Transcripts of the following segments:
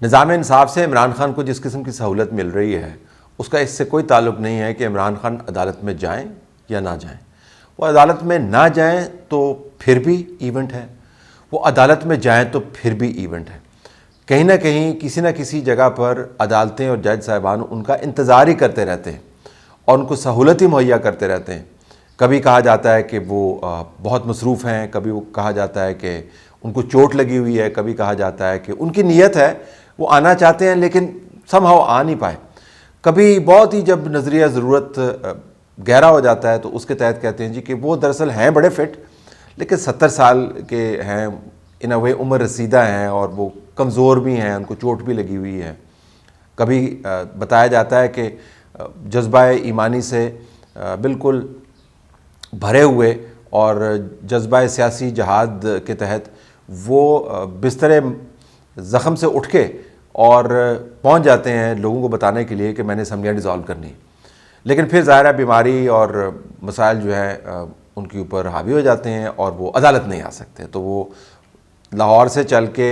نظام انصاف سے عمران خان کو جس قسم کی سہولت مل رہی ہے اس کا اس سے کوئی تعلق نہیں ہے کہ عمران خان عدالت میں جائیں یا نہ جائیں۔ وہ عدالت میں نہ جائیں تو پھر بھی ایونٹ ہے، وہ عدالت میں جائیں تو پھر بھی ایونٹ ہے۔ کہیں نہ کہیں کسی نہ کسی جگہ پر عدالتیں اور جج صاحبان ان کا انتظار ہی کرتے رہتے ہیں اور ان کو سہولت ہی مہیا کرتے رہتے ہیں۔ کبھی کہا جاتا ہے کہ وہ بہت مصروف ہیں، کبھی وہ کہا جاتا ہے کہ ان کو چوٹ لگی ہوئی ہے، کبھی کہا جاتا ہے کہ ان کی نیت ہے، وہ آنا چاہتے ہیں لیکن somehow آ نہیں پائے۔ کبھی بہت ہی جب نظریہ ضرورت گہرا ہو جاتا ہے تو اس کے تحت کہتے ہیں جی کہ وہ دراصل ہیں بڑے فٹ لیکن 70 سال کے ہیں، ان اے عمر رسیدہ ہیں اور وہ کمزور بھی ہیں، ان کو چوٹ بھی لگی ہوئی ہے۔ کبھی بتایا جاتا ہے کہ جذبہ ایمانی سے بالکل بھرے ہوئے اور جذبہ سیاسی جہاد کے تحت وہ بستر زخم سے اٹھ کے اور پہنچ جاتے ہیں لوگوں کو بتانے کے لیے کہ میں نے اسمبلیاں ڈیزالو کرنی ہیں، لیکن پھر ظاہرہ بیماری اور مسائل جو ہے ان کے اوپر حاوی ہو جاتے ہیں اور وہ عدالت نہیں آ سکتے، تو وہ لاہور سے چل کے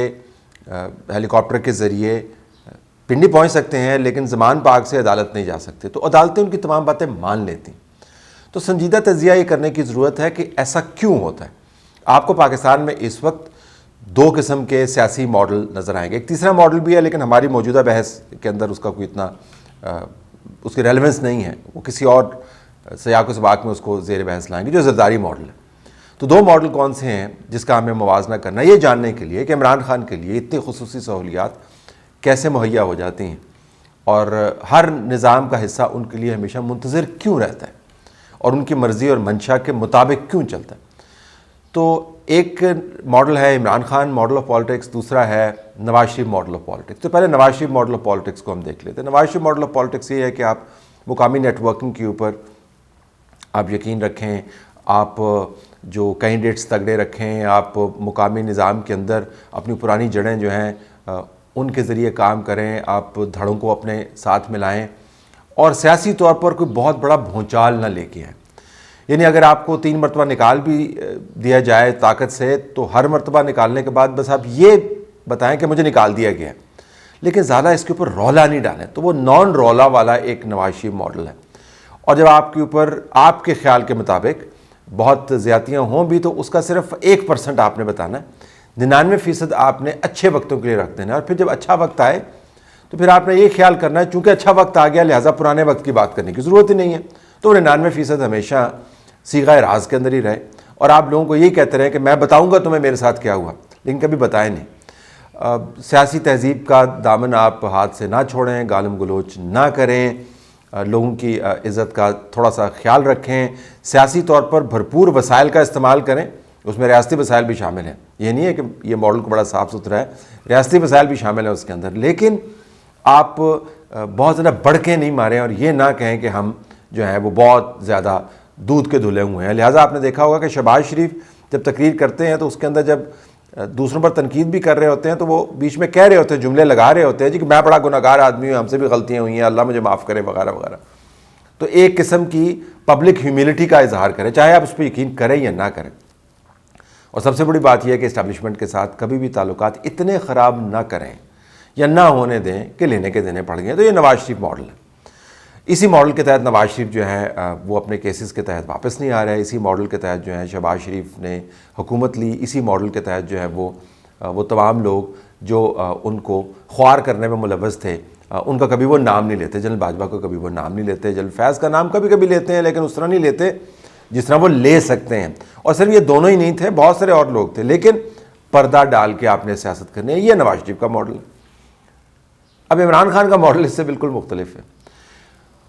ہیلی کاپٹر کے ذریعے پنڈی پہنچ سکتے ہیں لیکن زمان پاک سے عدالت نہیں جا سکتے، تو عدالتیں ان کی تمام باتیں مان لیتی۔ تو سنجیدہ تجزیہ یہ کرنے کی ضرورت ہے کہ ایسا کیوں ہوتا ہے۔ آپ کو پاکستان میں اس وقت دو قسم کے سیاسی ماڈل نظر آئیں گے، ایک تیسرا ماڈل بھی ہے لیکن ہماری موجودہ بحث کے اندر اس کا کوئی اتنا اس کی ریلیونس نہیں ہے، وہ کسی اور سیاق و سباق میں اس کو زیر بحث لائیں گے، جو زرداری ماڈل ہے۔ تو دو ماڈل کون سے ہیں جس کا ہمیں موازنہ کرنا ہے یہ جاننے کے لیے کہ عمران خان کے لیے اتنی خصوصی سہولیات کیسے مہیا ہو جاتی ہیں اور ہر نظام کا حصہ ان کے لیے ہمیشہ منتظر کیوں رہتا ہے اور ان کی مرضی اور منشا کے مطابق کیوں چلتا ہے۔ تو ایک ماڈل ہے Imran Khan model of politics, دوسرا ہے Nawaz Sharif model of politics. تو پہلے Nawaz Sharif model of politics کو ہم دیکھ لیتے ہیں۔ Nawaz Sharif model of politics یہ ہے کہ آپ مقامی نیٹ ورکنگ کے اوپر آپ یقین رکھیں، آپ جو کینڈیڈیٹس تگڑے رکھیں، آپ مقامی نظام کے اندر اپنی پرانی جڑیں جو ہیں ان کے ذریعے کام کریں، آپ دھڑوں کو اپنے ساتھ ملائیں اور سیاسی طور پر کوئی بہت بڑا بھونچال نہ لے کے آئیں۔ یعنی اگر آپ کو 3 مرتبہ نکال بھی دیا جائے طاقت سے تو ہر مرتبہ نکالنے کے بعد بس آپ یہ بتائیں کہ مجھے نکال دیا گیا ہے، لیکن زیادہ اس کے اوپر رولا نہیں ڈالیں۔ تو وہ نان رولا والا ایک نواز شریف ماڈل ہے، اور جب آپ کے اوپر آپ کے خیال کے مطابق بہت زیادتیاں ہوں بھی تو اس کا صرف 1% آپ نے بتانا ہے، 99% آپ نے اچھے وقتوں کے لیے رکھ دینا ہے، اور پھر جب اچھا وقت آئے تو پھر آپ نے یہ خیال کرنا ہے چونکہ اچھا وقت آ گیا لہٰذا پرانے وقت کی بات کرنے کی ضرورت ہی نہیں ہے، تو 99% ہمیشہ صیغہ راز کے اندر ہی رہے اور آپ لوگوں کو یہی کہتے رہے کہ میں بتاؤں گا تمہیں میرے ساتھ کیا ہوا، لیکن کبھی بتائیں نہیں۔ سیاسی تہذیب کا دامن آپ ہاتھ سے نہ چھوڑیں، گالم گلوچ نہ کریں، لوگوں کی عزت کا تھوڑا سا خیال رکھیں، سیاسی طور پر بھرپور وسائل کا استعمال کریں، اس میں ریاستی وسائل بھی شامل ہیں۔ یہ نہیں ہے کہ یہ ماڈل کو بڑا صاف ستھرا ہے، ریاستی وسائل بھی شامل ہیں اس کے اندر، لیکن آپ بہت زیادہ بڑھ کے نہیں ماریں اور یہ نہ کہیں کہ ہم جو ہیں وہ بہت زیادہ دودھ کے دھلے ہوئے ہیں۔ لہٰذا آپ نے دیکھا ہوگا کہ شہباز شریف جب تقریر کرتے ہیں تو اس کے اندر جب دوسروں پر تنقید بھی کر رہے ہوتے ہیں تو وہ بیچ میں کہہ رہے ہوتے ہیں، جملے لگا رہے ہوتے ہیں جی کہ میں بڑا گناہگار آدمی ہوں، ہم سے بھی غلطیاں ہوئی ہیں، اللہ مجھے معاف کرے وغیرہ وغیرہ۔ تو ایک قسم کی پبلک ہیوملٹی کا اظہار کریں، چاہے آپ اس پہ یقین کریں یا نہ کریں۔ اور سب سے بڑی بات یہ ہے کہ اسٹیبلشمنٹ کے ساتھ کبھی بھی تعلقات اتنے خراب نہ کریں یا نہ ہونے دیں کہ لینے کے دینے پڑ گئے۔ تو یہ نواز شریف ماڈل ہے۔ اسی ماڈل کے تحت نواز شریف جو ہے وہ اپنے کیسز کے تحت واپس نہیں آ رہا ہے، اسی ماڈل کے تحت جو ہے شہباز شریف نے حکومت لی، اسی ماڈل کے تحت جو ہے وہ تمام لوگ جو ان کو خوار کرنے میں ملوث تھے ان کا کبھی وہ نام نہیں لیتے۔ جنرل باجوہ کو کبھی وہ نام نہیں لیتے، جنرل فیض کا نام کبھی کبھی لیتے ہیں لیکن اس طرح نہیں لیتے جس طرح وہ لے سکتے ہیں۔ اور صرف یہ دونوں ہی نہیں تھے، بہت سارے اور لوگ تھے، لیکن پردہ ڈال کے آپ نے سیاست کرنی ہے۔ یہ نواز شریف کا ماڈل ہے۔ اب عمران خان کا ماڈل اس سے بالکل مختلف ہے۔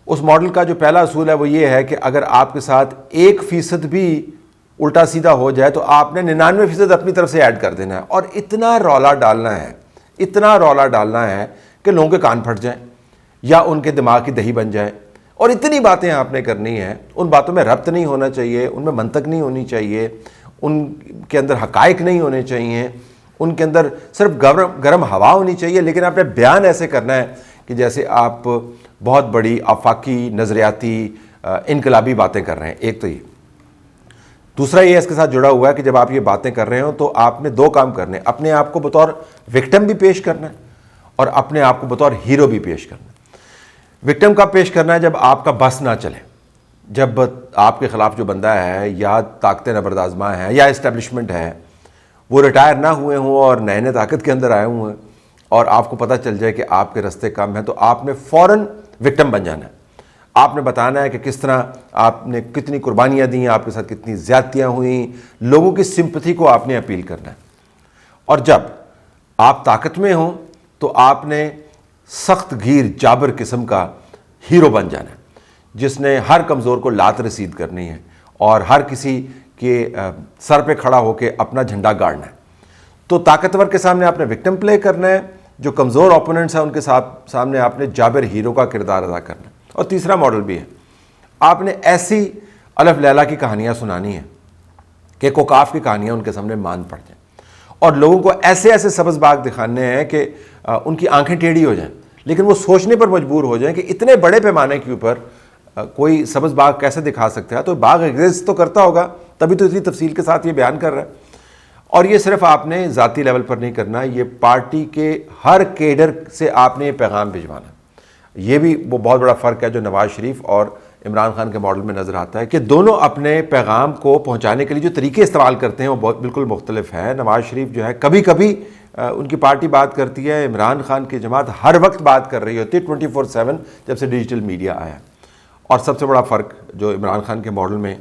اس ماڈل کا جو پہلا اصول ہے وہ یہ ہے کہ اگر آپ کے ساتھ 1% بھی الٹا سیدھا ہو جائے تو آپ نے 99% اپنی طرف سے ایڈ کر دینا ہے، اور اتنا رولا ڈالنا ہے، اتنا رولا ڈالنا ہے کہ لوگوں کے کان پھٹ جائیں یا ان کے دماغ کی دہی بن جائے، اور اتنی باتیں آپ نے کرنی ہیں، ان باتوں میں ربط نہیں ہونا چاہیے، ان میں منطق نہیں ہونی چاہیے، ان کے اندر حقائق نہیں ہونے چاہیے، ان کے اندر صرف گرم ہوا ہونی چاہیے، لیکن آپ نے بیان ایسے کرنا ہے کہ جیسے آپ بہت بڑی آفاقی نظریاتی انقلابی باتیں کر رہے ہیں۔ ایک تو یہ، دوسرا یہ اس کے ساتھ جڑا ہوا ہے کہ جب آپ یہ باتیں کر رہے ہوں تو آپ نے 2 کام کرنے ہیں، اپنے آپ کو بطور وکٹم بھی پیش کرنا ہے اور اپنے آپ کو بطور ہیرو بھی پیش کرنا ہے۔ وکٹم کا پیش کرنا ہے جب آپ کا بس نہ چلے، جب آپ کے خلاف جو بندہ ہے یا طاقتیں نبردآزماں ہیں یا اسٹیبلشمنٹ ہے وہ ریٹائر نہ ہوئے ہوں اور نئے نئے طاقت کے اندر آئے ہوئے ہیں اور آپ کو پتہ چل جائے کہ آپ کے رستے کم ہیں، تو آپ نے فوراً وکٹم بن جانا ہے۔ آپ نے بتانا ہے کہ کس طرح آپ نے کتنی قربانیاں دیں، آپ کے ساتھ کتنی زیادتیاں ہوئیں، لوگوں کی سمپتھی کو آپ نے اپیل کرنا ہے۔ اور جب آپ طاقت میں ہوں تو آپ نے سخت گیر جابر قسم کا ہیرو بن جانا ہے، جس نے ہر کمزور کو لات رسید کرنی ہے اور ہر کسی کے سر پہ کھڑا ہو کے اپنا جھنڈا گاڑنا ہے۔ تو طاقتور کے سامنے آپ نے وکٹم پلے کرنا ہے، جو کمزور اوپوننٹس ہیں ان کے سامنے آپ نے جابر ہیرو کا کردار ادا کرنا ہے۔ اور تیسرا ماڈل بھی ہے، آپ نے ایسی الف لیلا کی کہانیاں سنانی ہیں کہ کوکاف کی کہانیاں ان کے سامنے مان پڑ جائیں، اور لوگوں کو ایسے ایسے سبز باغ دکھانے ہیں کہ ان کی آنکھیں ٹیڑھی ہو جائیں، لیکن وہ سوچنے پر مجبور ہو جائیں کہ اتنے بڑے پیمانے کے اوپر کوئی سبز باغ کیسے دکھا سکتا ہے، تو باغ ایگزسٹ تو کرتا ہوگا تبھی تو اتنی تفصیل کے ساتھ یہ بیان کر رہا ہے۔ اور یہ صرف آپ نے ذاتی لیول پر نہیں کرنا، یہ پارٹی کے ہر کیڈر سے آپ نے یہ پیغام بھجوانا۔ یہ بھی وہ بہت بڑا فرق ہے جو نواز شریف اور عمران خان کے ماڈل میں نظر آتا ہے کہ دونوں اپنے پیغام کو پہنچانے کے لیے جو طریقے استعمال کرتے ہیں وہ بالکل مختلف ہے۔ نواز شریف جو ہے کبھی کبھی ان کی پارٹی بات کرتی ہے، عمران خان کی جماعت ہر وقت بات کر رہی ہوتی ہے 24/7 جب سے ڈیجیٹل میڈیا آیا۔ اور سب سے بڑا فرق جو عمران خان کے ماڈل میں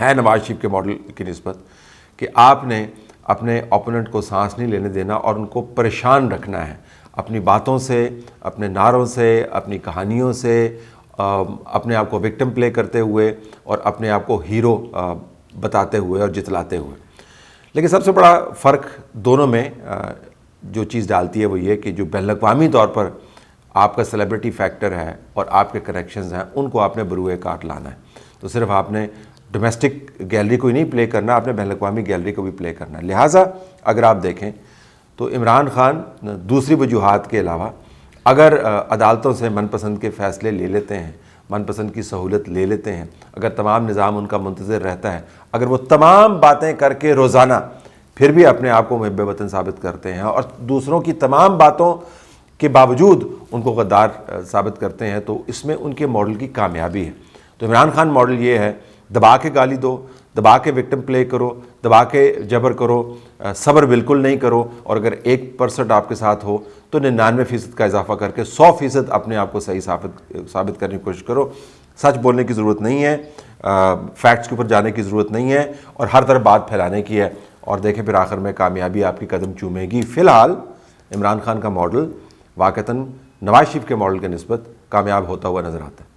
ہے نواز شریف کے ماڈل کی نسبت، کہ آپ نے اپنے اوپوننٹ کو سانس نہیں لینے دینا اور ان کو پریشان رکھنا ہے اپنی باتوں سے، اپنے نعروں سے، اپنی کہانیوں سے، اپنے آپ کو وکٹم پلے کرتے ہوئے اور اپنے آپ کو ہیرو بتاتے ہوئے اور جتلاتے ہوئے۔ لیکن سب سے بڑا فرق دونوں میں جو چیز ڈالتی ہے وہ یہ کہ جو بین الاقوامی طور پر آپ کا سیلیبریٹی فیکٹر ہے اور آپ کے کنیکشنز ہیں ان کو آپ نے بروئے کاٹ لانا ہے۔ تو صرف آپ نے ڈومیسٹک گیلری کو ہی نہیں پلے کرنا، آپ نے بین الاقوامی گیلری کو بھی پلے کرنا ہے۔ لہٰذا اگر آپ دیکھیں تو عمران خان دوسری وجوہات کے علاوہ اگر عدالتوں سے من پسند کے فیصلے لے لیتے ہیں، من پسند کی سہولت لے لیتے ہیں، اگر تمام نظام ان کا منتظر رہتا ہے، اگر وہ تمام باتیں کر کے روزانہ پھر بھی اپنے آپ کو محب وطن ثابت کرتے ہیں اور دوسروں کی تمام باتوں کے باوجود ان کو غدار ثابت کرتے ہیں، تو اس میں ان کے ماڈل کی کامیابی ہے۔ تو عمران خان ماڈل یہ ہے، دبا کے گالی دو، دبا کے وکٹم پلے کرو، دبا کے جبر کرو، صبر بالکل نہیں کرو، اور اگر 1% آپ کے ساتھ ہو تو 99% کا اضافہ کر کے 100% اپنے آپ کو صحیح ثابت کرنے کی کوشش کرو۔ سچ بولنے کی ضرورت نہیں ہے، فیکٹس کے اوپر جانے کی ضرورت نہیں ہے، اور ہر طرف بات پھیلانے کی ہے، اور دیکھیں پھر آخر میں کامیابی آپ کی قدم چومے گی۔ فی الحال عمران خان کا ماڈل واقعتاً نواز شریف کے ماڈل کے نسبت کامیاب ہوتا ہوا نظر آتا ہے۔